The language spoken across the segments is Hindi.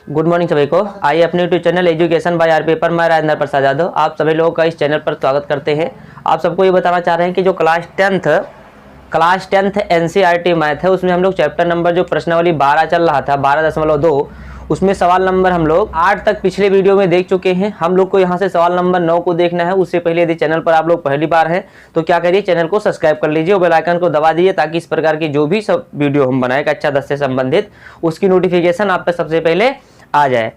गुड मॉर्निंग सभी को। आइए अपने YouTube channel education by RP पर मैं राजेंद्र प्रसाद यादव आप सभी लोगों का इस चैनल पर स्वागत करते हैं। आप सबको ये बताना चाह रहे हैं कि जो क्लास टेंथ एनसीईआरटी मैथ है उसमें हम लोग चैप्टर नंबर जो प्रश्नावली 12 चल रहा था 12.2 उसमें सवाल नंबर हम लोग 8 तक पिछले वीडियो में देख चुके हैं। हम लोग को यहाँ से सवाल नंबर 9 को देखना है। उससे पहले यदि चैनल पर आप लोग पहली बार हैं तो क्या करिए, चैनल को सब्सक्राइब कर लीजिए और बेल आइकन को दबा दीजिए ताकि इस प्रकार की जो भी सब वीडियो हम बनाए कक्षा 10 से संबंधित उसकी नोटिफिकेशन आप तक सबसे पहले आ जाए।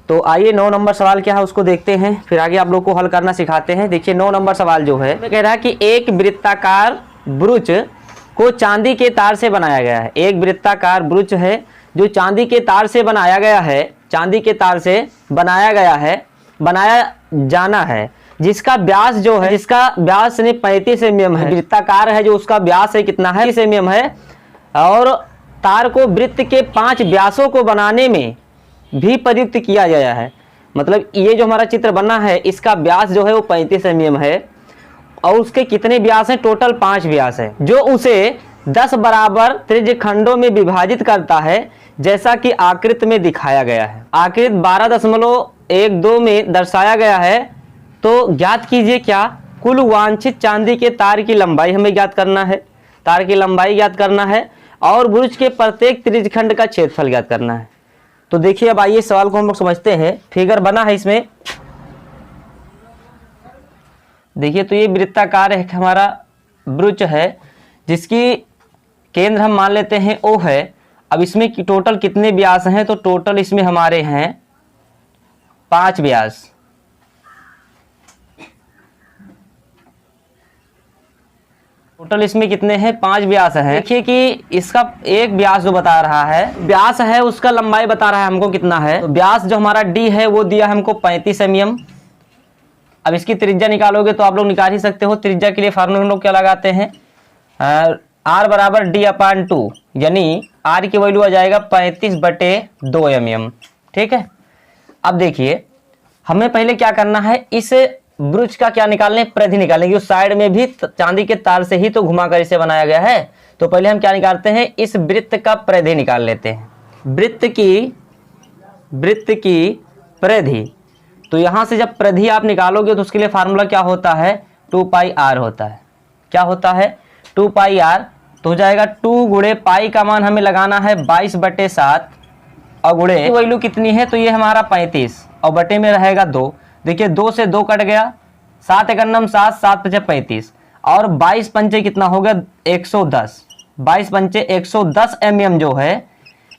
तो आइए 9 नंबर सवाल क्या है उसको देखते हैं, फिर आगे आप लोग को हल करना सिखाते हैं। देखिए 9 नंबर सवाल जो है कह रहा है कि एक वृत्ताकार ब्रुच को चांदी के तार से बनाया गया है। एक वृत्ताकार ब्रुच है जो चांदी के तार से बनाया गया है, चांदी के तार से बनाया जाना है, जिसका व्यास जो है, जिसका व्यास 35 mm है। वृत्ताकार है जो उसका व्यास है कितना है, 30 mm है। और तार को वृत्त के 5 व्यासों को बनाने में भी प्रयुक्त किया गया है। मतलब ये जो हमारा चित्र बना है इसका व्यास जो है वो 35 mm है और उसके कितने व्यास हैं, टोटल 5 व्यास है, जो उसे 10 बराबर त्रिज्यखंडों में विभाजित करता है जैसा कि आकृति में दिखाया गया है। आकृति 12.12 में दर्शाया गया है। तो ज्ञात कीजिए क्या, कुल वांछित चांदी के तार की लंबाई हमें ज्ञात करना है, तार की लंबाई ज्ञात करना है और ब्रुच के प्रत्येक त्रिज्यखंड का क्षेत्रफल ज्ञात करना है। तो देखिए अब आइए सवाल को हम लोग समझते हैं। फिगर बना है इसमें, देखिए तो ये वृत्ताकार है हमारा ब्रुच है जिसकी केंद्र हम मान लेते हैं O है। अब इसमें टोटल कितने व्यास हैं, तो टोटल इसमें हमारे हैं 5 व्यास। टोटल इसमें कितने हैं, 5 व्यास हैं। देखिए कि इसका एक व्यास जो बता रहा है, व्यास है उसका लंबाई बता रहा है हमको कितना है। तो व्यास जो हमारा D है वो दिया हमको 35 mm। अब इसकी त्रिज्या निकालोगे तो आप लोग निकाल ही सकते हो। त्रिज्या के लिए फार्मूला हम लोग क्या लगाते हैं, R बराबर D/2, यानी R की वैल्यू आ जाएगा 35/2 mm। ठीक है। अब देखिए हमें पहले क्या करना है, इस ब्रुच का क्या निकालने, परिधि निकालेंगे। उस साइड में भी चांदी के तार से ही तो घुमाकर इसे बनाया गया है। तो पहले हम क्या निकालते हैं, इस वृत्त का परिधि निकाल लेते हैं। वृत्त की परिधि, तो यहां से जब परिधि आप निकालोगे तो उसके लिए फार्मूला क्या होता है, 2πr होता है। क्या होता है, 2πr। तो हो जाएगा 2 गुणे पाई का मान हमें लगाना है 22/7 और गुणे वैल्यू कितनी है, तो ये हमारा 35 और बटे में रहेगा 2। देखिए 2 से 2 कट गया, 7 एकम 7, 7 पचे 35 और 22 पंचे कितना हो गया 110। 22 पंचे 110 mm जो है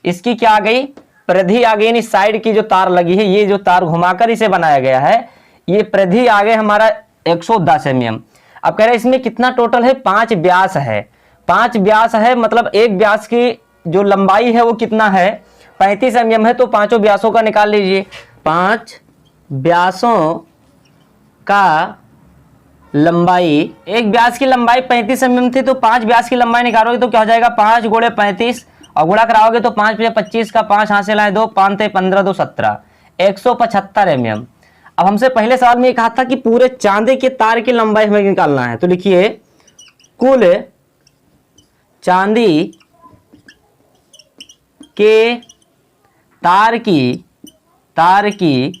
इसकी क्या आ गई, परिधि आ गई। यानी साइड की जो तार लगी है, ये जो तार घुमाकर इसे बनाया गया है, ये परिधि आ गए हमारा 110 mm। अब कह रहे हैं इसमें कितना टोटल है, 5 व्यास है। 5 व्यास है मतलब एक व्यास की जो लंबाई है वो कितना है, 35 mm है। तो 5 व्यासों का निकाल लीजिए। 5 व्यासों का लंबाई, एक व्यास की लंबाई 35 mm थी तो 5 व्यास की लंबाई निकालोगे तो क्या हो जाएगा, 5 गुणे 35 और गुणा कराओगे तो 5 × 25 का 5 हाथ से लाए 2, 5 × 15 2 17, 175 mm। अब हमसे पहले सवाल में ये कहा था कि पूरे चांदी के तार की लंबाई हमें निकालना है। तो लिखिए कुल चांदी के तार की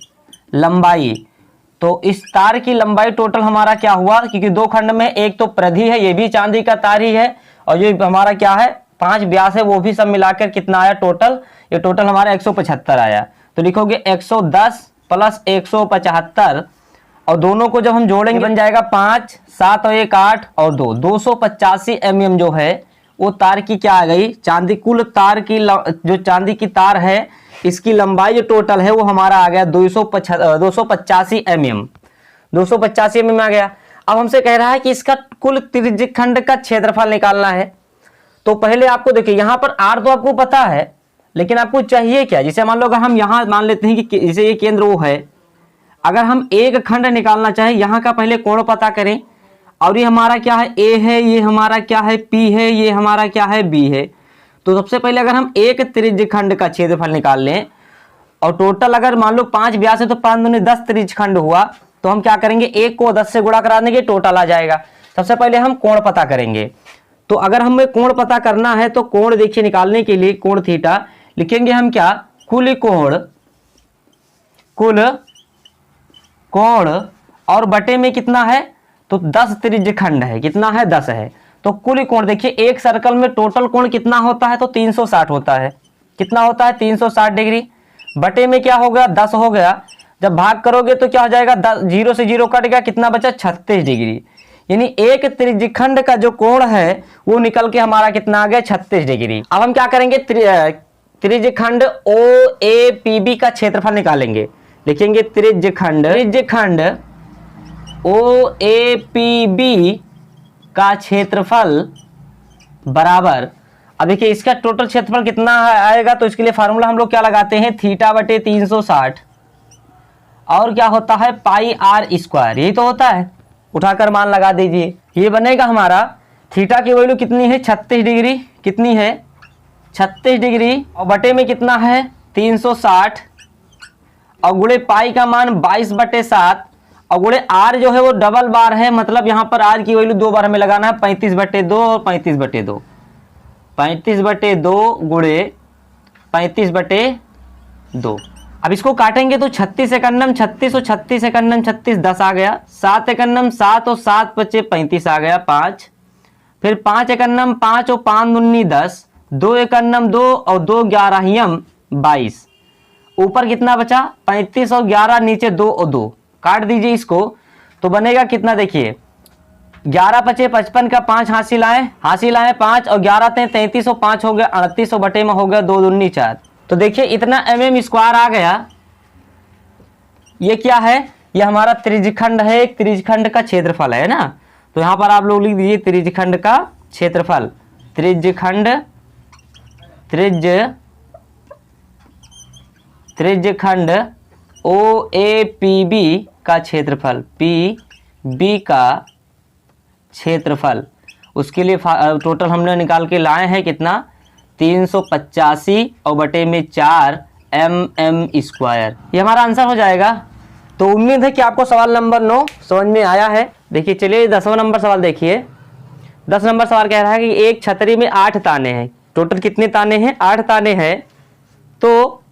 लंबाई, तो इस तार की लंबाई टोटल हमारा क्या हुआ, क्योंकि 2 खंड में, एक तो परिधि है ये भी चांदी का तार ही है और ये हमारा क्या है 5 व्यास है, वो भी सब मिलाकर कितना आया टोटल, ये टोटल हमारा 175 आया। तो लिखोगे 110 + 175 और दोनों को जब हम जोड़ेंगे बन जाएगा 5, 7 और 1 8 और 2, 285 mm जो है वो तार की क्या आ गई, चांदी कुल तार की जो चांदी की तार है इसकी लंबाई जो टोटल है वो हमारा आ गया 285 mm। 285 mm आ गया। अब हमसे कह रहा है कि इसका कुल त्रिज्यखंड का क्षेत्रफल निकालना है। तो पहले आपको देखिए यहाँ पर R तो आपको पता है, लेकिन आपको चाहिए क्या, जैसे मान लो अगर हम यहाँ मान लेते हैं कि जैसे ये केंद्र वो है, अगर हम एक खंड निकालना चाहे यहाँ का पहले कोण पता करें और ये हमारा क्या है A है, ये हमारा क्या है P है, ये हमारा क्या है B है। तो सबसे पहले अगर हम एक त्रिज्यखंड का क्षेत्रफल निकाल लें और टोटल अगर मान लो 5 व्यास है तो 5 दूनी 10 त्रिज्यखंड हुआ, तो हम क्या करेंगे, 1 को 10 से गुणा करा देंगे, टोटल आ जाएगा। सबसे पहले हम कोण पता करेंगे। तो अगर हमें कोण पता करना है तो कोण देखिए निकालने के लिए कोण थीटा लिखेंगे हम क्या, कुल कोण कुल कोण और बटे में कितना है, तो 10 त्रिज्यखंड है, कितना है 10 है। तो कुल कोण देखिए एक सर्कल में टोटल कोण कितना होता है, तो 360 होता है। कितना होता है 360 डिग्री। बटे में क्या हो गया 10 हो गया, जब भाग करोगे तो क्या हो जाएगा 0 से 0 कट गया, कितना बचा 36 डिग्री। यानी एक त्रिज्यखंड का जो कोण है वो निकल के हमारा कितना आ गया 36 डिग्री। अब हम क्या करेंगे त्रिज्यखंड OAPB का क्षेत्रफल निकालेंगे। लिखेंगे त्रिज्यखंड OAPB का क्षेत्रफल बराबर, अब देखिए इसका टोटल क्षेत्रफल कितना आएगा, तो इसके लिए फार्मूला हम लोग क्या लगाते हैं, थीटा बटे 360 और क्या होता है पाई आर स्क्वायर, यही तो होता है। उठाकर मान लगा दीजिए, ये बनेगा हमारा थीटा की वैल्यू कितनी है 36 डिग्री, कितनी है 36 डिग्री, और बटे में कितना है 360 और गुणे पाई का मान 22/7 और गुणे आर जो है वो डबल बार है, मतलब यहाँ पर आर की वैल्यू 2 बार हमें लगाना है 35/2 और 35/2, 35/2 गुणे 35/2। अब इसको काटेंगे तो 36 एकन्नम 36 और 36 एकन्नम 36 10 आ गया, 7 एकन्नम 7 और 7 बचे 35 आ गया 5, फिर 5 एकन्नम 5 और 5 दूनी 10, 2 एकन्नम 2 और 2 ग्यारहियम 22, ऊपर कितना बचा 35 और 11, नीचे 2 और 2, काट दीजिए इसको तो बनेगा कितना देखिए 11 बचे 55 का 5 हासिल आए 5 और 11 थे 33 और 5 हो गया 38 और बटे में हो गया 2 दूनी 4। तो देखिए इतना mm स्क्वायर आ गया। ये क्या है, ये हमारा त्रिज्यखंड है, एक त्रिज्यखंड का क्षेत्रफल है ना। तो यहाँ पर आप लोग लिख दीजिए त्रिज्यखंड का क्षेत्रफल, त्रिज्यखंड OAPB का क्षेत्रफल, PB का क्षेत्रफल, उसके लिए टोटल हमने निकाल के लाए हैं कितना 385 और बटे में 4 mm स्क्वायर, ये हमारा आंसर हो जाएगा। तो उम्मीद है कि आपको सवाल नंबर 9 समझ में आया है। देखिए चलिए 10वां नंबर सवाल देखिए। 10 नंबर सवाल कह रहा है कि एक छतरी में 8 ताने हैं, टोटल कितने ताने हैं 8 ताने हैं, तो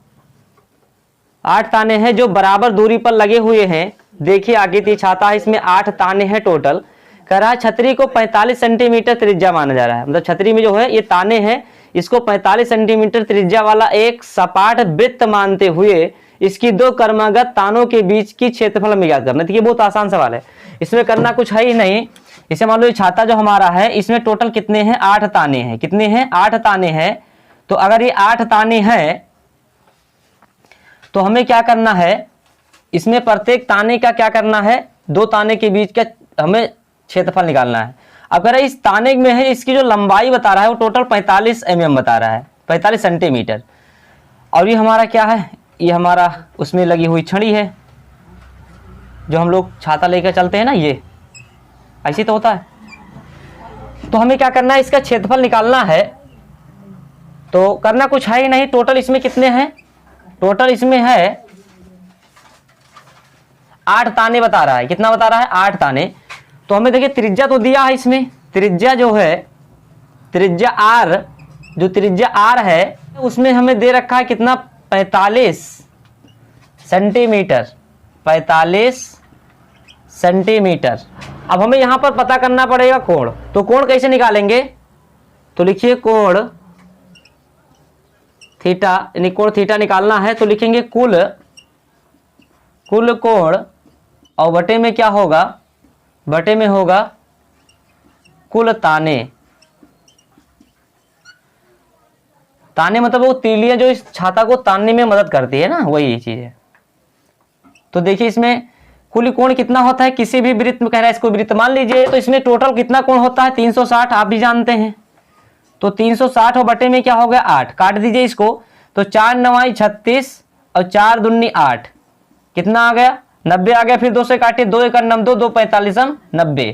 8 ताने हैं जो बराबर दूरी पर लगे हुए हैं। देखिए आगे की छाता है, इसमें 8 ताने हैं टोटल। कह रहा है छतरी को 45 सेंटीमीटर त्रिज्या माना जा रहा है, मतलब छतरी में जो है ये ताने हैं इसको 45 सेंटीमीटर त्रिज्या वाला एक सपाट वृत्त मानते हुए इसकी 2 क्रमागत तानों के बीच की क्षेत्रफल हमें ज्ञात करना। देखिए बहुत आसान सवाल है, इसमें करना कुछ है ही नहीं। इसे मान लो ये छाता जो हमारा है इसमें टोटल कितने हैं 8 ताने हैं, कितने हैं 8 ताने हैं। तो अगर ये 8 ताने हैं तो हमें क्या करना है, इसमें प्रत्येक ताने का क्या करना है 2 ताने के बीच का हमें क्षेत्रफल निकालना है। अगर इस ताने में है इसकी जो लंबाई बता रहा है वो टोटल 45 mm बता रहा है, 45 सेंटीमीटर। और ये हमारा क्या है, ये हमारा उसमें लगी हुई छड़ी है जो हम लोग छाता लेकर चलते हैं ना, ये ऐसे तो होता है। तो हमें क्या करना है इसका क्षेत्रफल निकालना है। तो करना कुछ है ही नहीं, टोटल इसमें कितने हैं, टोटल इसमें है 8 ताने बता रहा है, कितना बता रहा है 8 ताने। तो हमें देखिए त्रिज्या तो दिया है, इसमें त्रिज्या जो है त्रिज्या R, जो त्रिज्या R है उसमें हमें दे रखा है कितना 45 सेंटीमीटर, 45 सेंटीमीटर। अब हमें यहां पर पता करना पड़ेगा कोण, तो कोण कैसे निकालेंगे, तो लिखिए कोण थीटा, यानी कोण थीटा निकालना है तो लिखेंगे कुल कोण और बटे में क्या होगा, बटे में होगा कुल ताने। ताने मतलब वो तीलियां जो इस छाता को तानने में मदद करती है ना, वही चीज है। तो देखिए इसमें कुल कोण कितना होता है, किसी भी वृत्त में कह रहा है इसको वृत्त मान लीजिए, तो इसमें टोटल कितना कोण होता है 360, आप भी जानते हैं। तो 360 और बटे में क्या हो गया 8, काट दीजिए इसको तो 4 9 36 और 4 दूनी 8, कितना आ गया 90 आ गया। फिर 2 से काटे 2 1 9 2 2 45 90,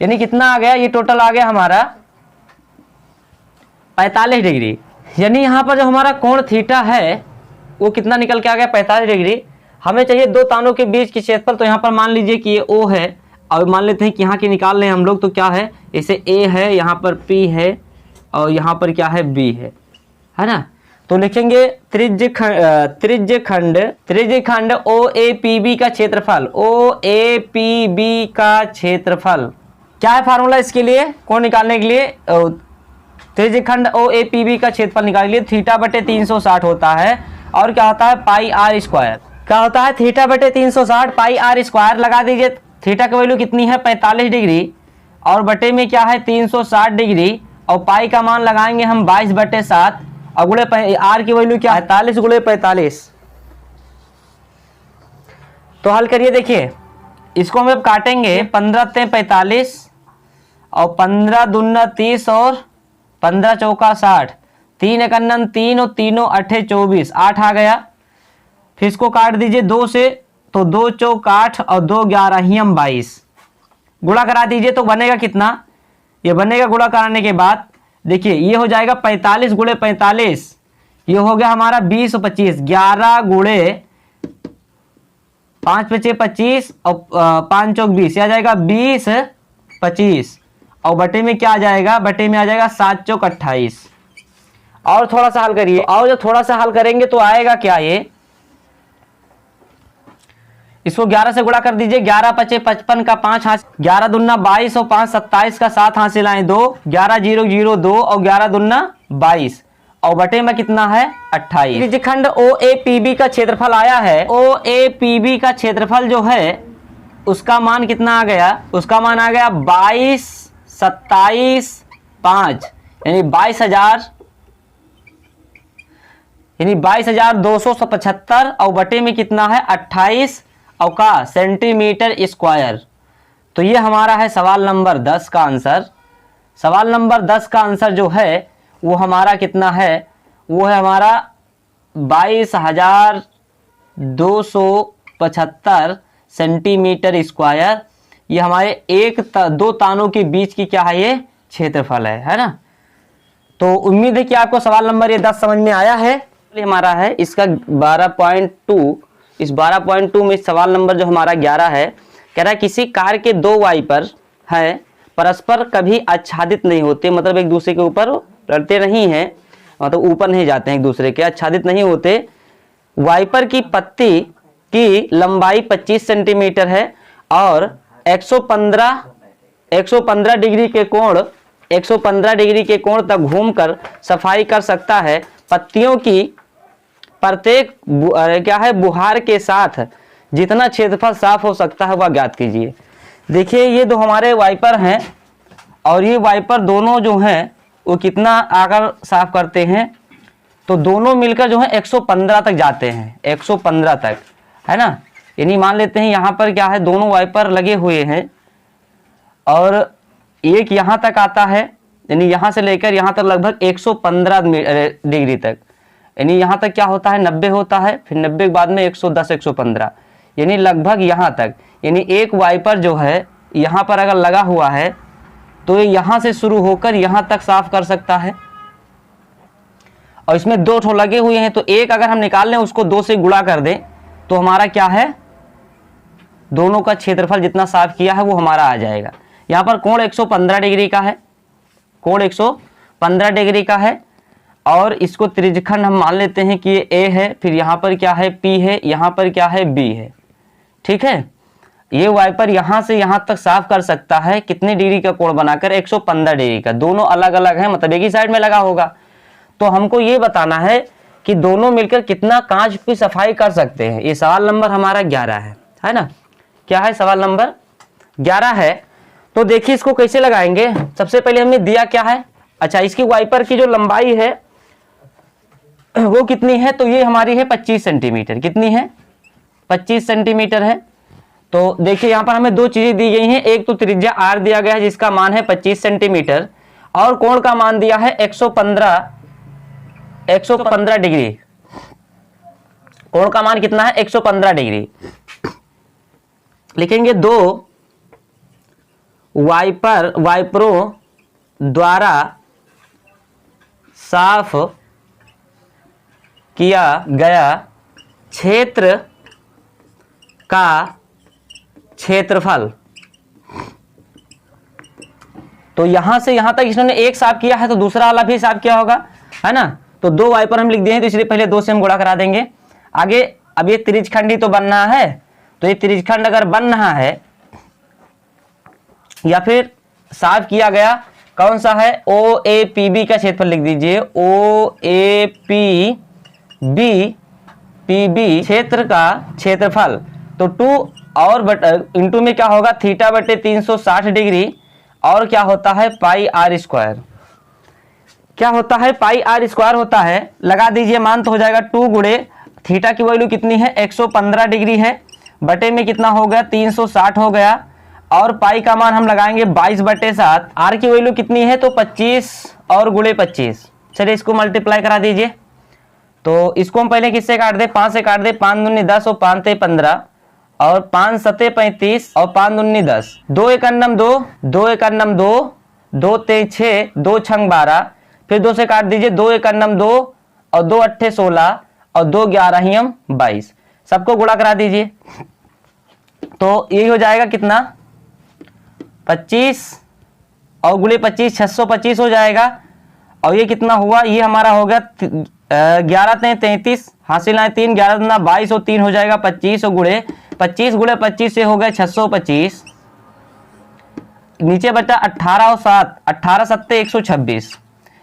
यानी कितना आ गया, ये टोटल आ गया हमारा 45 डिग्री। यानी यहाँ पर जो हमारा कोण थीटा है वो कितना निकल के आ गया 45 डिग्री। हमें चाहिए 2 तानों के बीच की क्षेत्रफल, तो यहाँ पर मान लीजिए कि ये O है और मान लेते हैं कि यहाँ की निकाल लें हम लोग, तो क्या है इसे A है, यहाँ पर P है और यहाँ पर क्या है B है ना। तो लिखेंगे त्रिज्यखंड OAPB का क्षेत्रफल, OAPB का क्षेत्रफल क्या है फार्मूला इसके लिए, कौन निकालने के लिए, त्रिज्यखंड OAPB का क्षेत्रफल निकालने के लिए थीटा बटे 360 होता है और क्या होता है पाई आर स्क्वायर, क्या होता है थीटा बटे 360 पाई आर स्क्वायर। लगा दीजिए, थीटा की वैल्यू कितनी है 45 डिग्री और बटे में क्या है 360 डिग्री और पाई का मान लगाएंगे हम 22/7 और गुणे आर की वैल्यू क्या है 45 गुणे 45। तो हल करिए, देखिए इसको हम अब काटेंगे, 15 × 45 और 15 दूना 30 और 15 चौका 60, 3 × 3 और 3 8 24, 8 आ गया। फिर इसको काट दीजिए 2 से, तो 2 चौक 8 और 2 11 ही हम 22, गुणा करा दीजिए तो बनेगा कितना, ये बनेगा गुणा कराने के बाद देखिए ये हो जाएगा 45 गुणे 45, ये हो गया हमारा 20 और 25, 11 गुणे 5 × 25 और 5 चौक 20, आ जाएगा 20 25 और बटे में क्या आ जाएगा, बटे में आ जाएगा 7 चौक 28। और थोड़ा सा हल करिए, और जब थोड़ा सा हल करेंगे तो आएगा क्या, ये इसको 11 से गुणा कर दीजिए, 11 × 5 = 55 का 5 हाथ, 11 दूना 22 और 5 27 का 7 हाथ से लाएं 2, 11 0 0 2 और 11 दूना 22 और बटे में कितना है 28। त्रिज्यखंड OAPB का क्षेत्रफल आया है, OAPB का क्षेत्रफल जो है उसका मान कितना आ गया, उसका मान आ गया 22 27 5 यानी 22,275 और बटे में कितना है 28 और का सेंटीमीटर स्क्वायर। तो ये हमारा है सवाल नंबर 10 का आंसर। सवाल नंबर 10 का आंसर जो है वो हमारा कितना है, वो है हमारा 22,275 सेंटीमीटर स्क्वायर। ये हमारे दो तानों के बीच की क्या है, ये क्षेत्रफल है ना। तो उम्मीद है कि आपको सवाल नंबर ये 10 समझ में आया है। हमारा है इसका 12.2, इस 12.2 में सवाल नंबर जो हमारा 11 है, कह रहा है किसी कार के 2 वाइपर हैं, परस्पर कभी आच्छादित नहीं होते, मतलब एक दूसरे के ऊपर लड़ते नहीं हैं, मतलब ऊपर नहीं जाते हैं एक दूसरे के, आच्छादित नहीं होते। वाइपर की पत्ती की लंबाई 25 सेंटीमीटर है और 115 डिग्री के कोण 115 डिग्री के कोण तक घूमकर सफाई कर सकता है। पत्तियों की प्रत्येक क्या है बुहार के साथ जितना क्षेत्रफल साफ हो सकता है वह ज्ञात कीजिए। देखिए ये दो हमारे वाइपर हैं और ये वाइपर दोनों जो हैं वो कितना आकर साफ करते हैं, तो दोनों मिलकर जो है 115 तक जाते हैं, 115 तक, है ना। यानी मान लेते हैं यहाँ पर क्या है, दोनों वाइपर लगे हुए हैं और एक यहाँ तक आता है, यानी यहाँ से लेकर यहाँ तक लगभग 115 डिग्री तक, यानी यहाँ तक क्या होता है 90 होता है, फिर 90 के बाद में 110 115, यानी लगभग यहाँ तक। यानी एक वाइपर जो है यहाँ पर अगर लगा हुआ है तो ये यहाँ से शुरू होकर यहाँ तक साफ कर सकता है, और इसमें 2 ठो लगे हुए हैं, तो एक अगर हम निकाल लें उसको 2 से गुणा कर दें तो हमारा क्या है, दोनों का क्षेत्रफल जितना साफ किया है वो हमारा आ जाएगा। यहाँ पर कोण 115 डिग्री का है, कोण 115 डिग्री का है और इसको त्रिज्यखंड हम मान लेते हैं कि ये A है, फिर यहाँ पर क्या है P है, यहाँ पर क्या है B है, ठीक है। ये वाइपर यहाँ से यहाँ तक साफ कर सकता है कितने डिग्री का कोण बनाकर, 115 डिग्री का। दोनों अलग अलग हैं, मतलब एक ही साइड में लगा होगा। तो हमको ये बताना है कि दोनों मिलकर कितना कांच की सफाई कर सकते हैं। ये सवाल नंबर हमारा 11 है ना। क्या है, सवाल नंबर 11 है। तो देखिए इसको कैसे लगाएंगे। सबसे पहले हमने दिया क्या है, अच्छा इसकी वाइपर की जो लंबाई है वो कितनी है, तो ये हमारी है 25 सेंटीमीटर। कितनी है, 25 सेंटीमीटर है। तो देखिए यहाँ पर हमें 2 चीजें दी गई हैं, एक तो त्रिज्या r दिया गया है जिसका मान है 25 सेंटीमीटर और कोण का मान दिया है 115 डिग्री। कोण का मान कितना है, 115 डिग्री। लिखेंगे 2 वाइपरों द्वारा साफ किया गया क्षेत्र का क्षेत्रफल। तो यहां से यहां तक इन्होंने एक साफ किया है तो दूसरा वाला भी साफ किया होगा, है ना। तो 2 वाइपर हम लिख दिए हैं, तो इसलिए पहले 2 से हम गुणा करा देंगे। आगे अब ये त्रिज्यखंड ही तो बनना है, तो ये त्रिज्यखंड अगर बन रहा है या फिर साफ किया गया, कौन सा है, ओ ए पी बी का क्षेत्रफल लिख दीजिए, ओ ए पी बी क्षेत्र का क्षेत्रफल। तो 2 और इंटू में क्या होगा, थीटा बटे 360 डिग्री, और क्या होता है पाई आर स्क्वायर। क्या होता है, पाई आर स्क्वायर होता है, लगा दीजिए मान, तो हो जाएगा 2 गुणे थीटा की वैल्यू कितनी है 115 डिग्री है, बटे में कितना हो गया 360 हो गया, और पाई का मान हम लगाएंगे 22/7। आर की वैल्यू कितनी है, तो 25 और गुणे 25। चलिए इसको मल्टीप्लाई करा दीजिए। तो इसको हम पहले किससे काट दे, 5 से काट दे, 5 दूनी 10 और 5 ते 15 और 5 सते 35 और 5 दूनी 10, 2 एकन्नम 2, 2 एकन्नम 2, 2 ते 6, 2 छंग 12, फिर 2 से काट दीजिए, 2 एकन्नम 2 और 2 अट्ठे 16 और 2 11 22। सबको गुणा करा दीजिए, तो यही हो जाएगा कितना 25 और गुणे 25 625 हो जाएगा। और ये कितना हुआ, ये हमारा हो गया 11 ते 33, हासिल आए 3, 11 दूना 22 और 3 हो जाएगा 25 और गुणे 25 गुणे 25 से हो गया 625। नीचे बचा 18 और 7, 18 सत्ते 126।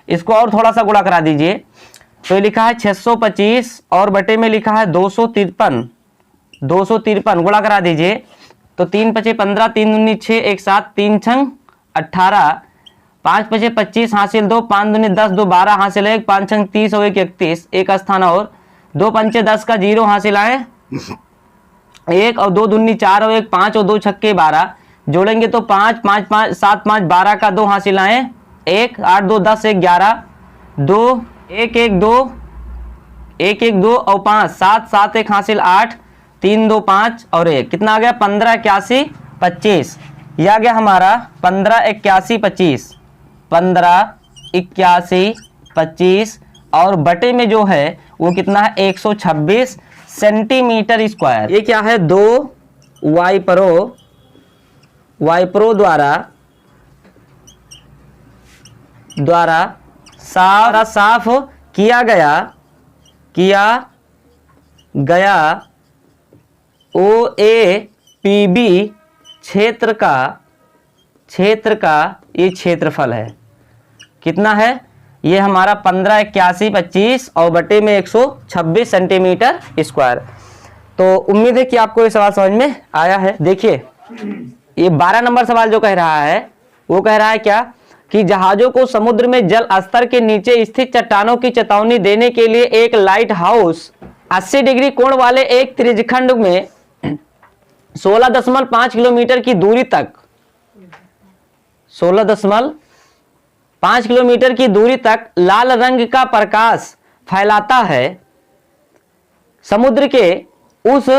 इसको और थोड़ा सा गुणा करा दीजिए, तो ये लिखा है 625 और बटे में लिखा है 253, 253 गुणा करा दीजिए, तो 3 पचे 15, 3 दूनी 6, 1 7, 3 छंग 18, 5 पचे 25 हासिल 2, 5 दूनी 10, 2 12 हासिल 1, 5 छंग 30 और 1 31, एक स्थान और 2 पंचे 10 का 0 हासिल आए 1 और 2 दूनी 4 और 1 5 और 2 छक्के 12, जोड़ेंगे तो 5 5 5 7 5 12 का 2 हासिल आए 1, 8 2 10 1 11, 2 1 1 2 1 1 2 और 5 7 7 1 हासिल 8, 3 2 5 और 1, कितना आ गया 15 81 25। यह आ गया हमारा 15 81 25, 15 81 25 और बटे में जो है वो कितना है 126 सेंटीमीटर स्क्वायर। ये क्या है, 2 वाइपरों द्वारा साफ किया गया ओ ए पी बी क्षेत्र का ये क्षेत्रफल है, कितना है, ये हमारा 15 81 25 और बटे में 126 सेंटीमीटर स्क्वायर। तो उम्मीद है कि आपको ये सवाल समझ में आया है। देखिए ये 12 नंबर सवाल जो कह रहा है वो कह रहा है क्या, कि जहाजों को समुद्र में जल स्तर के नीचे स्थित चट्टानों की चेतावनी देने के लिए एक लाइट हाउस 80 डिग्री कोण वाले एक त्रिज्यखंड में 16.5 किलोमीटर की दूरी तक 16.5 किलोमीटर की दूरी तक लाल रंग का प्रकाश फैलाता है। समुद्र के उस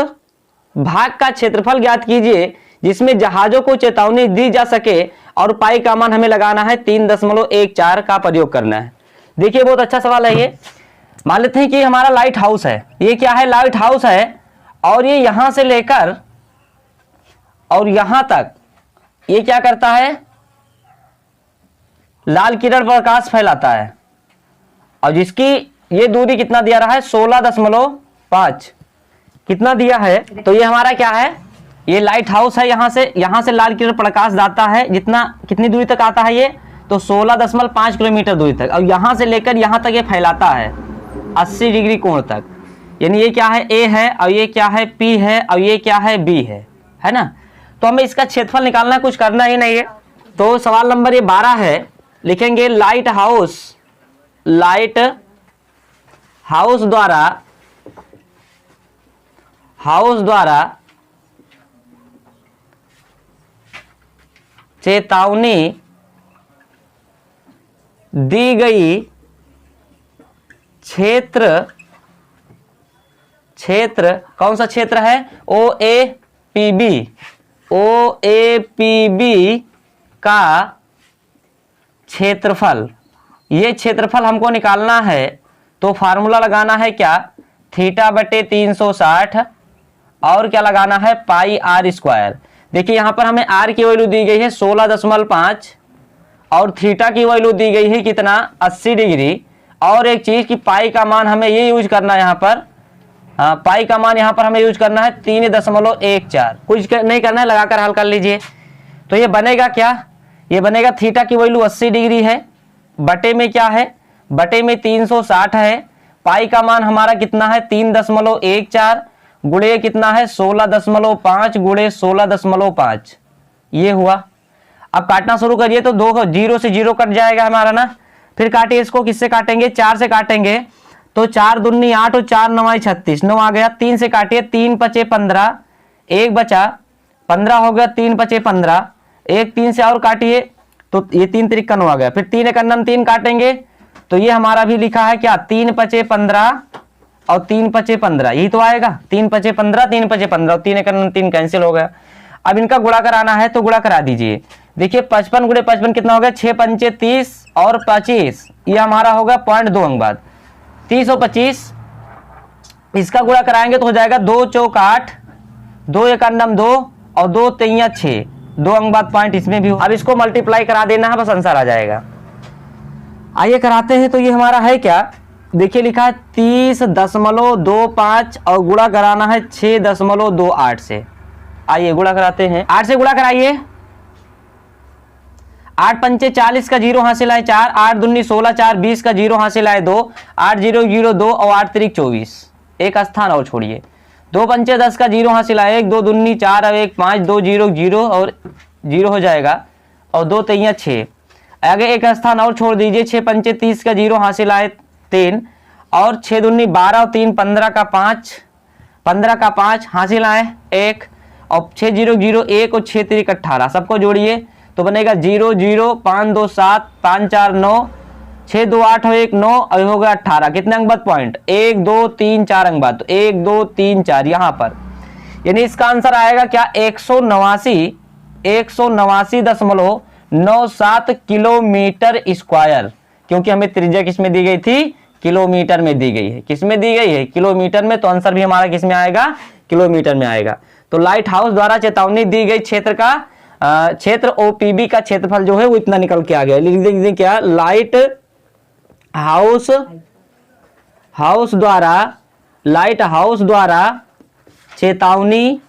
भाग का क्षेत्रफल ज्ञात कीजिए जिसमें जहाजों को चेतावनी दी जा सके, और पाई का मान हमें लगाना है 3.14 का प्रयोग करना है। देखिए बहुत अच्छा सवाल है ये। मान लेते हैं कि हमारा लाइट हाउस है, ये क्या है, लाइट हाउस है, और ये यहां से लेकर और यहां तक ये क्या करता है, लाल किरण प्रकाश फैलाता है, और जिसकी ये दूरी कितना दिया रहा है 16.5 कितना दिया है, तो ये हमारा क्या है, ये लाइट हाउस है। यहां से लाल किरण प्रकाश जाता है, जितना कितनी दूरी तक आता है ये, तो 16.5 किलोमीटर दूरी तक, और यहां से लेकर यहां तक ये फैलाता है 80 डिग्री कोण तक। यानी ये क्या है, ए है, और ये क्या है, पी है, और ये क्या है, बी है ना। तो हमें इसका क्षेत्रफल निकालना है, कुछ करना ही नहीं है। तो सवाल नंबर ये 12 है, लिखेंगे लाइट हाउस द्वारा चेतावनी दी गई क्षेत्र कौन सा क्षेत्र है, ओ ए पी बी का क्षेत्रफल। ये क्षेत्रफल हमको निकालना है, तो फार्मूला लगाना है क्या, थीटा बटे 360 और क्या लगाना है, पाई आर स्क्वायर। देखिए यहां पर हमें आर की वैल्यू दी गई है 16.5 और थीटा की वैल्यू दी गई है कितना 80 डिग्री, और एक चीज कि पाई का मान हमें ये यूज करना है यहाँ पर, हाँ पाई का मान यहाँ पर हमें यूज करना है 3.14, कुछ नहीं करना है, लगाकर हल कर लीजिए। तो ये बनेगा क्या, ये बनेगा थीटा की वैल्यू 80 डिग्री है, बटे में क्या है, बटे में 360 है, पाई का मान हमारा कितना है 3.14 गुणे कितना है 16.5 गुणे 16.5, ये हुआ। अब काटना शुरू करिए तो 2 0 से 0 कट जाएगा हमारा ना, फिर काटिए इसको, किससे काटेंगे 4 से काटेंगे, तो 4 दूनी 8 और 4 9 36, 9 आ गया। 3 से काटिए, 3 पचे 15, 1 बचा 15 हो गया, 3 पचे 15, 1 3 से और काटिए तो ये 3 त्रिक 9 आ गया, फिर 3 एकन्नम 3 काटेंगे तो ये हमारा भी लिखा है क्या 3 पचे 15 और 3 पचे 15, यही तो आएगा 3 पचे 15, 3 पचे 15 और 3 एकन्नम 3 कैंसिल हो गया। अब इनका गुणा कराना है तो गुणा करा दीजिए। देखिए 55 गुणे 55 कितना हो गया 6 पंचे 30 और 25, ये हमारा होगा 0.2 अंक बाद 30 और 25, इसका गुणा कराएंगे तो हो जाएगा 2 चौक 8, 2 एकन्नम 2 और 2 तिया 6, 2 अंक बाद पॉइंट इसमें भी। अब इसको मल्टीप्लाई करा देना है, बस आंसर आ जाएगा। आइए कराते हैं। तो ये हमारा है क्या, देखिए लिखा है 30.25 और गुणा कराना है 6.28 से। आइए गुणा कराते हैं, 8 से गुणा कराइए, 8 पंचे 40 का 0 हासिल आए 4, 8 दूनी 16, 4 20 का 0 हासिल आए 2, 8 0 0 2 और 8 त्रिक 24, एक स्थान और छोड़िए। 2 पंचे 10 का 0 हासिल आए 1, 2 दूनी 4 और 1 5, 2 0 0 और 0 हो जाएगा और 2 तिया 6, आगे एक स्थान और छोड़ दीजिए। 6 पंचे 30 का 0 हासिल आए 3 और 6 दूनी 12 और 3 15 का 5, 15 का 5 हासिल आए 1 और 6 0 0 1 और 6 त्रिक 18, सबको जोड़िए तो बनेगा 0 0 5 2 7 5 4 9 6 2 8 और 1 9 और होगा 18, कितने अंक बाद पॉइंट 1 2 3 4 अंक बाद, तो 1 2 3 4 यहाँ पर, यानी इसका आंसर आएगा क्या 189.97 किलोमीटर स्क्वायर, क्योंकि हमें त्रिज्या किसमें दी गई थी, किलोमीटर में दी गई है। किसमें दी गई है, किलोमीटर में, तो आंसर भी हमारा किसमें आएगा, किलोमीटर में आएगा। तो लाइट हाउस द्वारा चेतावनी दी गई क्षेत्र का क्षेत्र ओपीबी का क्षेत्रफल जो है वो इतना निकल के आ गया। लिख दीजिए क्या, लाइट हाउस द्वारा चेतावनी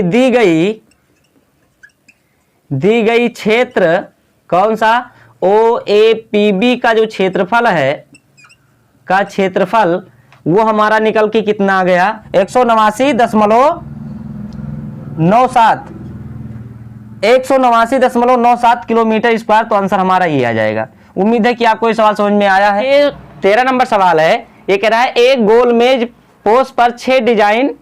दी गई क्षेत्र कौन सा, ओएपीबी का जो क्षेत्रफल है का क्षेत्रफल वो हमारा निकल के कितना आ गया 189.97 किलोमीटर स्क्वायर। तो आंसर हमारा ये आ जाएगा। उम्मीद है कि आपको ये सवाल समझ में आया है। ये 13 नंबर सवाल है। ये कह रहा है एक गोल मेज पोस्ट पर 6 डिजाइन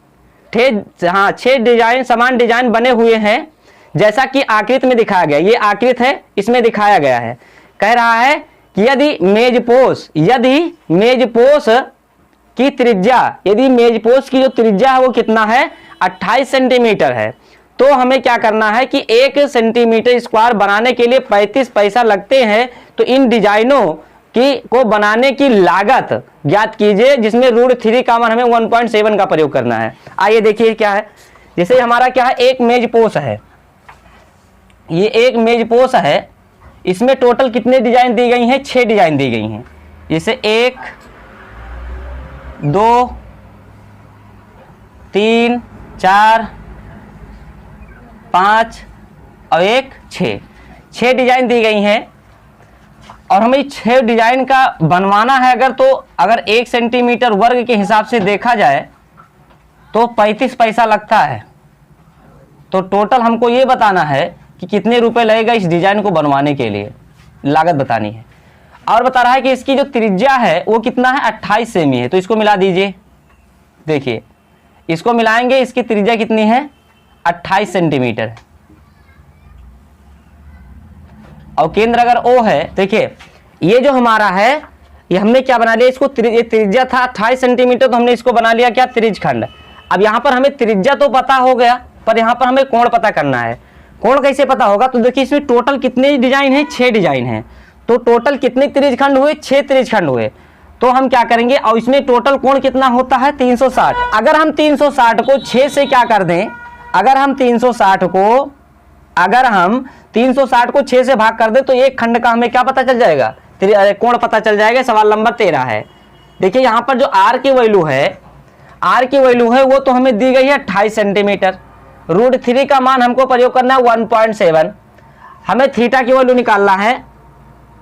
समान डिजाइन बने हुए हैं जैसा कि आकृति में दिखाया गया। ये आकृति है, इसमें दिखाया गया है। कह रहा है कि यदि मेजपोश की जो त्रिज्या है वो कितना है 28 सेंटीमीटर है, तो हमें क्या करना है कि 1 सेंटीमीटर स्क्वायर बनाने के लिए 35 पैसा लगते हैं। तो इन डिजाइनों को बनाने की लागत ज्ञात कीजिए, जिसमें √3 का मान हमें 1.7 का प्रयोग करना है। आइए देखिए क्या है। जैसे हमारा क्या है, एक मेजपोश है, ये एक मेजपोश है, इसमें टोटल कितने डिजाइन दी गई हैं, 6 डिजाइन दी गई हैं। जैसे 1 2 3 4 5 और 1 6 डिजाइन दी गई हैं। और हमें 6 डिजाइन का बनवाना है अगर 1 सेंटीमीटर वर्ग के हिसाब से देखा जाए तो 35 पैसा लगता है। तो टोटल हमको ये बताना है कि कितने रुपए लगेगा इस डिजाइन को बनवाने के लिए, लागत बतानी है। और बता रहा है कि इसकी जो त्रिज्या है वो कितना है 28 सेमी है। तो इसको मिला दीजिए, देखिए इसको मिलाएंगे, इसकी त्रिज्या कितनी है 28 सेंटीमीटर है। और केंद्र अगर O है, देखिए ये जो हमारा है ये हमने क्या बना लिया, इसको ये त्रिज्या था 28 सेंटीमीटर, तो हमने इसको बना लिया क्या त्रिज्यखंड। अब यहाँ पर हमें त्रिज्या तो पता हो गया, पर यहाँ पर हमें कोण पता करना है। कोण कैसे पता होगा, तो देखिए इसमें टोटल कितने डिजाइन है, 6 डिजाइन है। तो टोटल कितने त्रिज्यखंड हुए, 6 त्रिज्यखंड हुए। तो हम क्या करेंगे, और इसमें टोटल कोण कितना होता है 360। अगर हम 360 को 6 से क्या कर दें, अगर हम 360 को अगर हम 360 को 6 से भाग कर दे तो एक खंड का हमें क्या पता चल जाएगा, कोण पता चल जाएगा। सवाल नंबर 13 है। देखिए यहाँ पर जो आर की वैल्यू है वो तो हमें दी गई है 28 सेंटीमीटर। √3 का मान हमको प्रयोग करना है 1.7। हमें थीटा की वैल्यू निकालना है,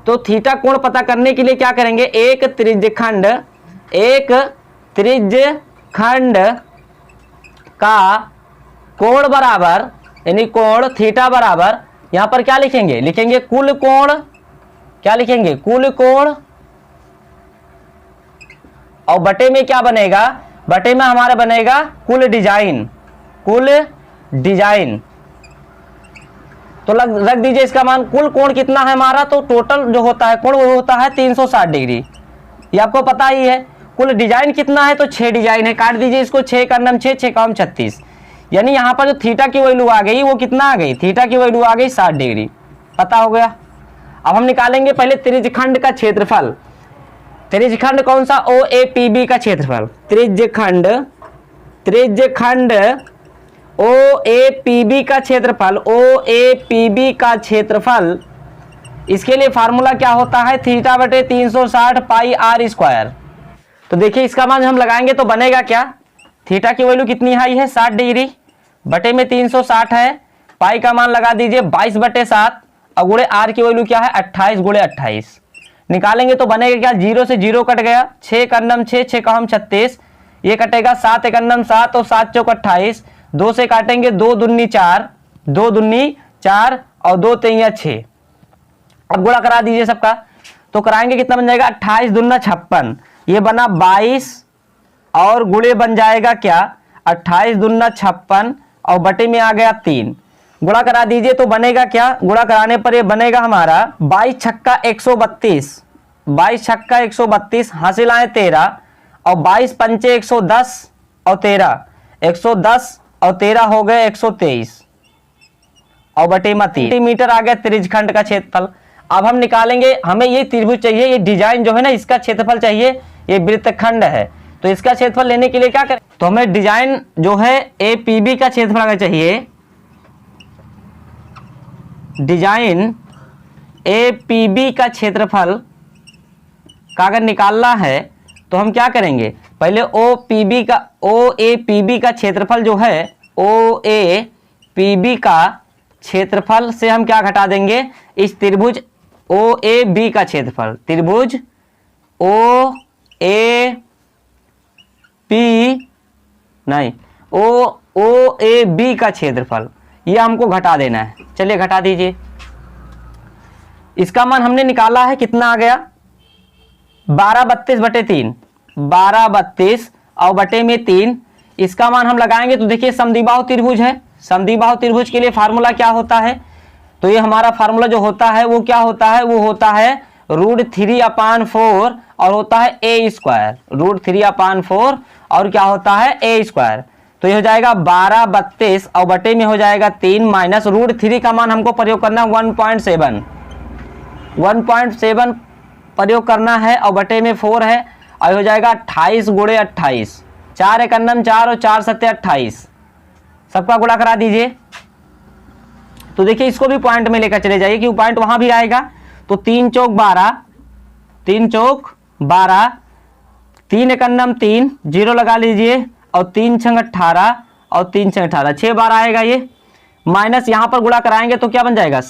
तो थीटा कोण पता करने के लिए क्या करेंगे, एक त्रिज्यखंड का कोण बराबर, यानी कोण थीटा बराबर, यहां पर क्या लिखेंगे कुल कोण, क्या लिखेंगे कुल कोण, और बटे में क्या बनेगा, बटे में हमारा बनेगा कुल डिजाइन। तो रख दीजिए इसका मान। कुल कोण कितना है हमारा, तो टोटल जो होता है कोण वो होता है 360 डिग्री, ये आपको पता ही है। कुल डिजाइन कितना है, तो 6 डिजाइन है। काट दीजिए इसको, 6 का 6, 6 का 36, यानी यहाँ पर जो थीटा की वैल्यू आ गई वो कितना आ गई, थीटा की वैल्यू आ गई 60 डिग्री। पता हो गया। अब हम निकालेंगे पहले त्रिज्यखंड का क्षेत्रफल। त्रिज्यखंड कौन सा, OAPB का क्षेत्रफल। त्रिज्यखंड OAPB का क्षेत्रफल, इसके लिए फार्मूला क्या होता है, थीटा बटे 360 पाई r स्क्वायर। तो देखिए इसका मान हम लगाएंगे तो बनेगा क्या, थीटा की वैल्यू कितनी हाई है 60 डिग्री, बटे में 360 है, पाई का मान लगा दीजिए 22/7, और गुणे r की वैल्यू क्या है 28 × 28। निकालेंगे तो बनेगा क्या, 0 से 0 कट गया, 6 का 6, 6 का 36, ये कटेगा 7 एक 7 और 7 चौक 28, 2 से काटेंगे 2 दूनी 4, 2 दूनी 4 और 2 3 6। अब गुणा करा दीजिए सबका, तो कराएंगे कितना बन जाएगा, 28 दूना 56, ये बना 22, और गुणे बन जाएगा क्या 28 दूना 56, और बटे में आ गया 3। गुणा करा दीजिए तो बनेगा क्या, गुणा कराने पर ये बनेगा हमारा 22 छक्का 132, 22 छक्का 132, हासिल आए 13, और 22 पंचे 110 और 13, 110 और 13 हो गए 123, और बटे में 3 सेंटीमीटर आ गया त्रिज्यखंड का क्षेत्रफल। अब हम निकालेंगे, हमें ये त्रिभुज चाहिए, ये डिजाइन जो है ना इसका क्षेत्रफल चाहिए, ये वृत्तखंड है, तो इसका क्षेत्रफल लेने के लिए क्या करें, तो हमें डिजाइन जो है APB का क्षेत्रफल अगर चाहिए, डिजाइन APB का क्षेत्रफल का अगर निकालना है तो हम क्या करेंगे, पहले OAPB का क्षेत्रफल जो है, OAPB का क्षेत्रफल से हम क्या घटा देंगे, इस त्रिभुज OAB का क्षेत्रफल, त्रिभुज OAB का क्षेत्रफल, ये हमको घटा देना है। चलिए घटा दीजिए। इसका मान हमने निकाला है, कितना आ गया 1232/3, 1232 और बटे में 3। इसका मान हम लगाएंगे तो देखिए समद्विबाहु त्रिभुज है, समद्विबाहु त्रिभुज के लिए फार्मूला क्या होता है, तो ये हमारा फार्मूला जो होता है वो क्या होता है, वो होता है √3/4 और होता है a स्क्वायर, √3/4 और क्या होता है a स्क्वायर। तो ये हो जाएगा 1232 और बटे में हो जाएगा 3 माइनस √3 का मान हमको प्रयोग करना है 1.7 प्रयोग करना है, और बटे में 4 है, और हो जाएगा 28 × 28, 4 एक 4 और 4 7 28, सबका गुणा करा दीजिए। तो देखिए इसको भी पॉइंट में लेकर चले जाइए, क्योंकि पॉइंट वहां भी आएगा। तो 3 चौक 12, 3 चौक 12, 3 एक 3, 0 लगा लीजिए, और 3 छंग 18 और 3 छंग 18, 6 बार आएगा ये, माइनस यहाँ पर गुणा कराएंगे तो क्या बन जाएगा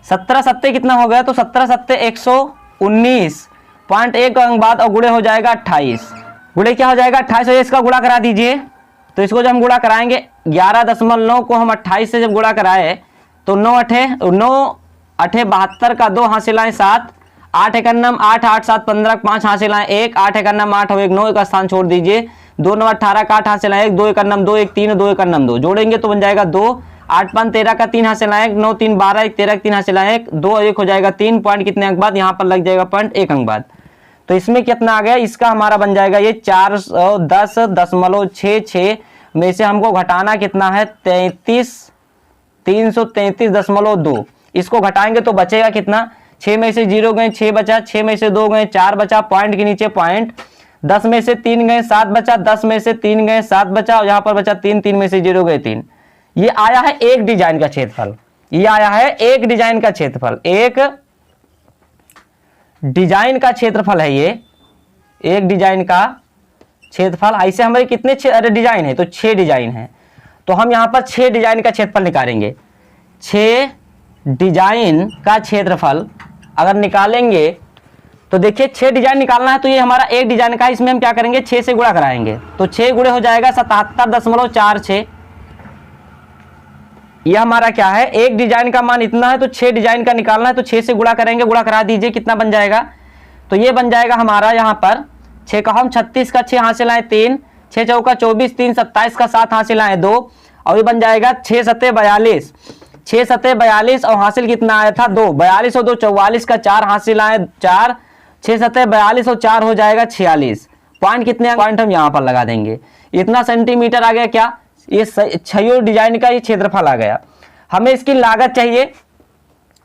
17 सत्ते कितना हो गया, तो 17 सत्ते 119, पॉइंट 1 अंक बाद, और गुणे हो जाएगा 28, गुणे क्या हो जाएगा 28, इसका गुणा करा दीजिए। तो इसको जब हम गुणा कराएंगे 11.9 को हम 28 से जब गुणा कराए तो 9 अठे 72 का 2 हासिल आए 7, 8 एक 8, 8 7 15, 5 हासिल आए 1, 8 एक 8 और 1 9 का स्थान छोड़ दीजिए, 2 9 18 का 8 हासिल आए 1, 2 एक 2 1 3, 2 एक 2 जोड़ेंगे तो बन जाएगा 2, 8 5 13 का 3 हासिल आए 1, 9 3 12 1 13 3 हासिल आए 1, 2 1 हो जाएगा 3, पॉइंट कितने अंक बाद, यहाँ पर लग जाएगा पॉइंट 1 अंक बाद। तो इसमें कितना आ गया, इसका हमारा बन जाएगा ये 410.66 में से हमको घटाना कितना है 333.2, इसको घटाएंगे तो बचेगा कितना, 6 में से 0 गए 6 बचा, 6 में से 2 गए 4 बचा, पॉइंट के नीचे पॉइंट, 10 में से 3 गए 7 बचा, 10 में से 3 गए 7 बचा, और यहाँ पर बचा 3, 3 में से 0 गए 3। ये आया है एक डिजाइन का क्षेत्रफल। ये आया है एक डिजाइन का क्षेत्रफल, एक डिजाइन का क्षेत्रफल है ये, एक डिजाइन का क्षेत्रफल। ऐसे हमारे कितने अरे डिजाइन है, तो 6 डिजाइन है, तो हम यहां पर 6 डिजाइन का क्षेत्रफल निकालेंगे। 6 डिजाइन का क्षेत्रफल अगर निकालेंगे तो देखिए 6 डिजाइन निकालना है, तो ये हमारा एक डिजाइन का है, इसमें हम क्या करेंगे 6 से गुणा कराएंगे, तो 6 गुणे हो जाएगा 77.46। यह हमारा क्या है, एक डिजाइन का मान इतना है, तो 6 डिजाइन का निकालना है, तो 6 से गुणा करेंगे, गुणा करा दीजिए कितना बन जाएगा, तो ये बन जाएगा हमारा यहाँ पर 6 का हम 36 का 6 हासिल आए 3, 6 चौका 24, 3 27 का 7 हासिल आए 2, और ये बन जाएगा 6 सत्ते 42, 6 सत्ते 42 और हासिल कितना आया था 2, 42 और 2 44 का 4 हासिल आए 4, 6 सत्ते 42 और 4 हो जाएगा 46। पॉइंट कितने, पॉइंट हम यहाँ पर लगा देंगे, इतना सेंटीमीटर आ गया क्या, ये 6 डिजाइन का ये क्षेत्रफल आ गया। हमें इसकी लागत चाहिए,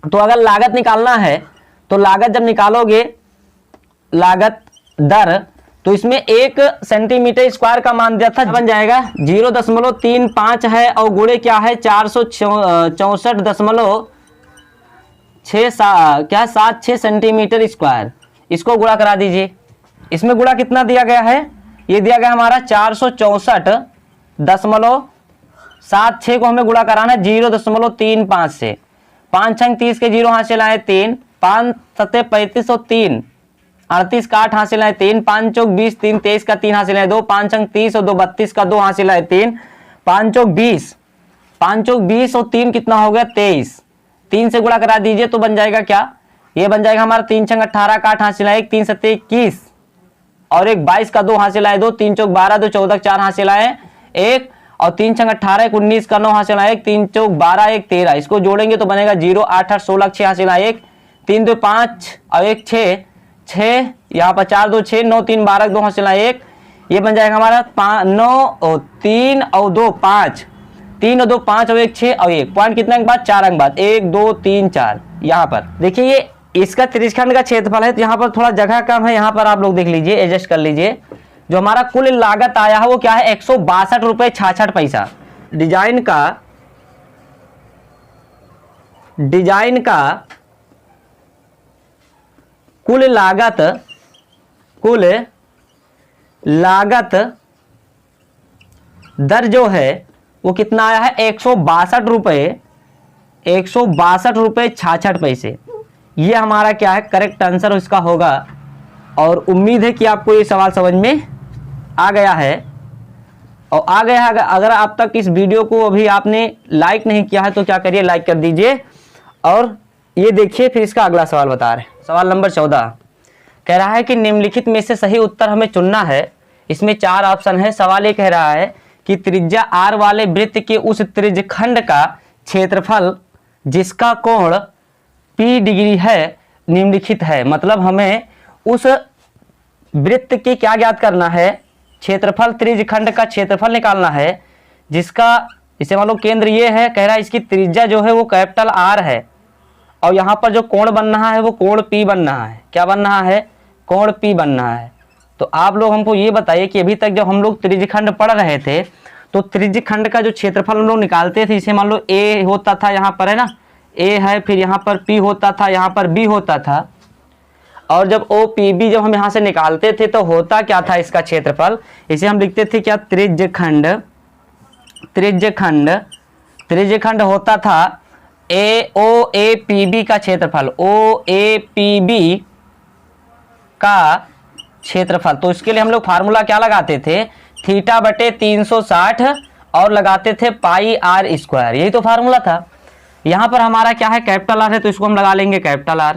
तो अगर लागत निकालना है तो लागत जब निकालोगे लागत दर, तो इसमें 1 सेंटीमीटर स्क्वायर का मान दिया था, बन जाएगा 0.35 है, और गुणे क्या है 464.76 सेंटीमीटर स्क्वायर, इसको गुणा करा दीजिए। इसमें गुणा कितना दिया गया है, ये दिया गया हमारा 464.76 को हमें गुणा कराना है 0.35 से, 5 छंग 30 के 0 हासिल आए 3, 5 सत्ते 35 और 3 38 का 8 हासिल आए 3, 5 चौक 20, 3 23 का 3 हासिल आए 2, 5 छंग 30 और 2 32 का 2 हासिल आए 3, 5 चौक 20, 5 चौक 20 और 3 कितना हो गया 23, 3 से गुणा करा दीजिए तो बन जाएगा क्या, ये बन जाएगा हमारा 3 छंग 18 का 8 हासिल आए 1, 3 सत्ते 21 और 1 22 का 2 हासिल आए 2, 3 चौक 12, 2 14 4 हासिल आए 1, और 3 छंग 18 1 19 का 9 हासिल आए 1, 3 चौक 12 1 13, इसको जोड़ेंगे तो बनेगा 0 8 8 16 6 हासिल आए 1, 3 2 5 और 1 6 6, यहाँ पर 4 2 6 9 3 12 2 हासिल आए 1, ये बन जाएगा हमारा 9 और 3 और 2 5, 3 और 2 5 और 1 6 और 1, पॉइंट कितने अंक बाद 4 अंक बाद 1 2 3 4। यहाँ पर देखिए ये इसका त्रिज्यखंड का क्षेत्रफल है, तो यहाँ पर थोड़ा जगह कम है, यहाँ पर आप लोग देख लीजिए एडजस्ट कर लीजिए। जो हमारा कुल लागत आया है वो क्या है 162 रुपये 66 पैसा। डिजाइन का कुल लागत दर जो है वो कितना आया है 162 रुपये 66 पैसे। ये हमारा क्या है करेक्ट आंसर इसका होगा, और उम्मीद है कि आपको ये सवाल समझ में आ गया है। और आ गया है, अगर आप तक इस वीडियो को अभी आपने लाइक नहीं किया है तो क्या करिए लाइक कर दीजिए। और ये देखिए फिर इसका अगला सवाल बता रहे हैं, सवाल नंबर 14 कह रहा है कि निम्नलिखित में से सही उत्तर हमें चुनना है। इसमें 4 ऑप्शन है। सवाल ये कह रहा है कि त्रिज्या r वाले वृत्त के उस त्रिज्यखंड का क्षेत्रफल जिसका कोण p डिग्री है निम्नलिखित है। मतलब हमें उस वृत्त के क्या ज्ञात करना है, क्षेत्रफल, त्रिज्यखंड का क्षेत्रफल निकालना है जिसका, इसे मान लो केंद्र ये है, कह रहा है इसकी त्रिज्या जो है वो कैपिटल R है, और यहाँ पर जो कोण बन रहा है वो कोण P बन रहा है। क्या बन रहा है, कोण P बन रहा है। तो आप लोग हमको ये बताइए कि अभी तक जब हम लोग त्रिज्यखंड पढ़ रहे थे तो त्रिज्यखंड का जो क्षेत्रफल हम लोग निकालते थे, इसे मान लो A होता था, यहाँ पर है ना A है, फिर यहाँ पर P होता था, यहाँ पर B होता था, और जब OPB जब हम यहाँ से निकालते थे तो होता क्या था इसका क्षेत्रफल, इसे हम लिखते थे क्या त्रिज्यखंड होता था OAPB का क्षेत्रफल, OAPB का क्षेत्रफल। तो इसके लिए हम लोग फार्मूला क्या लगाते थे, थीटा बटे 360 और लगाते थे पाई R स्क्वायर, यही तो फार्मूला था। यहाँ पर हमारा क्या है कैपिटल R है, तो इसको हम लगा लेंगे कैपिटल R।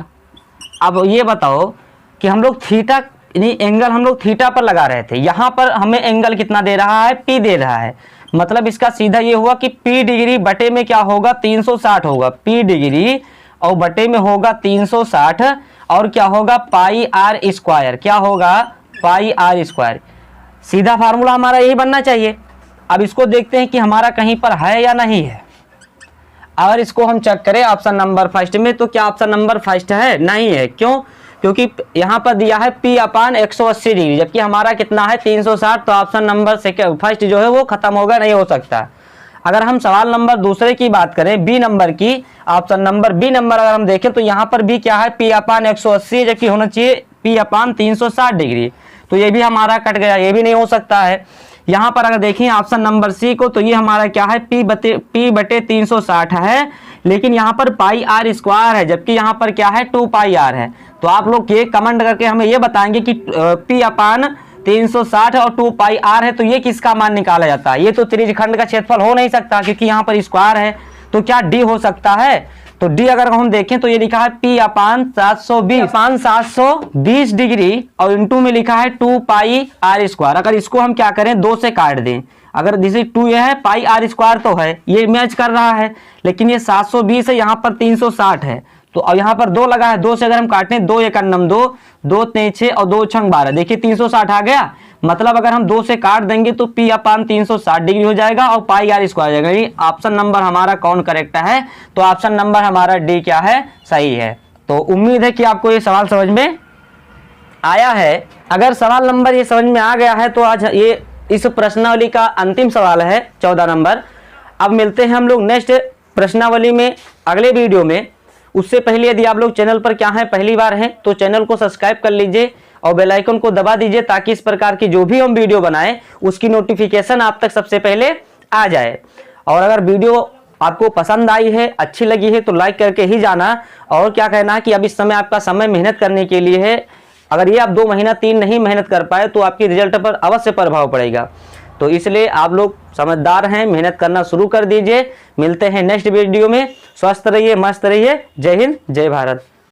अब ये बताओ कि हम लोग थीटा यानी एंगल हम लोग थीटा पर लगा रहे थे, यहाँ पर हमें एंगल कितना दे रहा है, P दे रहा है। मतलब इसका सीधा ये हुआ कि P डिग्री बटे में क्या होगा 360 होगा, P डिग्री और बटे में होगा 360 और क्या होगा पाई R स्क्वायर, क्या होगा पाई R स्क्वायर। सीधा फार्मूला हमारा यही बनना चाहिए। अब इसको देखते हैं कि हमारा कहीं पर है या नहीं है। अगर इसको हम चेक करें ऑप्शन नंबर फर्स्ट में, तो क्या ऑप्शन नंबर फर्स्ट है, नहीं है। क्यों, क्योंकि यहाँ पर दिया है P/180 डिग्री, जबकि हमारा कितना है 360, तो ऑप्शन नंबर फर्स्ट जो है वो खत्म होगा, नहीं हो सकता। अगर हम सवाल नंबर दूसरे की बात करें, बी नंबर की, ऑप्शन नंबर बी नंबर अगर हम देखें तो यहाँ पर भी क्या है, पी अपान 180 जबकि होना चाहिए पी अपान 360 डिग्री। तो ये भी हमारा कट गया, ये भी नहीं हो सकता है। यहाँ पर अगर देखें ऑप्शन नंबर सी को तो ये हमारा क्या है, पी बटे 360 है, लेकिन यहाँ पर पाई आर स्क्वायर है, जबकि यहाँ पर क्या है 2 पाई आर है। तो आप लोग ये कमेंट करके हमें ये बताएंगे कि पी अपान 360 और 2 पाई आर है तो ये किसका मान निकाला जाता है। ये तो त्रिज्यखंड का क्षेत्रफल हो नहीं सकता क्योंकि यहाँ पर स्क्वायर है। तो क्या डी हो सकता है? तो डी अगर हम देखें तो ये लिखा है पी अपान 720 डिग्री और इंटू में लिखा है 2 पाई आर स्क्वायर। अगर इसको हम क्या करें, 2 से काट दें, अगर जैसे 2 ये है, पाई आर स्क्वायर तो है, ये मैच कर रहा है, लेकिन ये 720 है, यहाँ पर 360 है। तो अब यहाँ पर 2 लगा है, 2 से अगर हम काटें, 2 एकम 2, 2 3 6 और 2 छंग 12, देखिए 360 आ गया। मतलब अगर हम 2 से काट देंगे तो पी अपान 360 डिग्री हो जाएगा और पाई आर स्क्वायर हो जाएगा। ऑप्शन नंबर हमारा कौन करेक्ट है? तो ऑप्शन नंबर हमारा डी क्या है, सही है। तो उम्मीद है कि आपको ये सवाल समझ में आया है। अगर सवाल नंबर ये समझ में आ गया है तो आज ये इस प्रश्नावली का अंतिम सवाल है 14 नंबर। अब मिलते हैं हम लोग नेक्स्ट प्रश्नावली में अगले वीडियो में। उससे पहले यदि आप लोग चैनल पर क्या है, पहली बार हैं, तो चैनल को सब्सक्राइब कर लीजिए और बेल आइकन को दबा दीजिए ताकि इस प्रकार की जो भी हम वीडियो बनाएं उसकी नोटिफिकेशन आप तक सबसे पहले आ जाए। और अगर वीडियो आपको पसंद आई है, अच्छी लगी है तो लाइक करके ही जाना। और क्या कहना कि अब इस समय आपका समय मेहनत करने के लिए है। अगर ये आप 2 महीना 3 नहीं मेहनत कर पाए तो आपकी रिजल्ट पर अवश्य प्रभाव पड़ेगा। तो इसलिए आप लोग समझदार हैं, मेहनत करना शुरू कर दीजिए। मिलते हैं नेक्स्ट वीडियो में। स्वस्थ रहिए, मस्त रहिए। जय हिंद, जय भारत।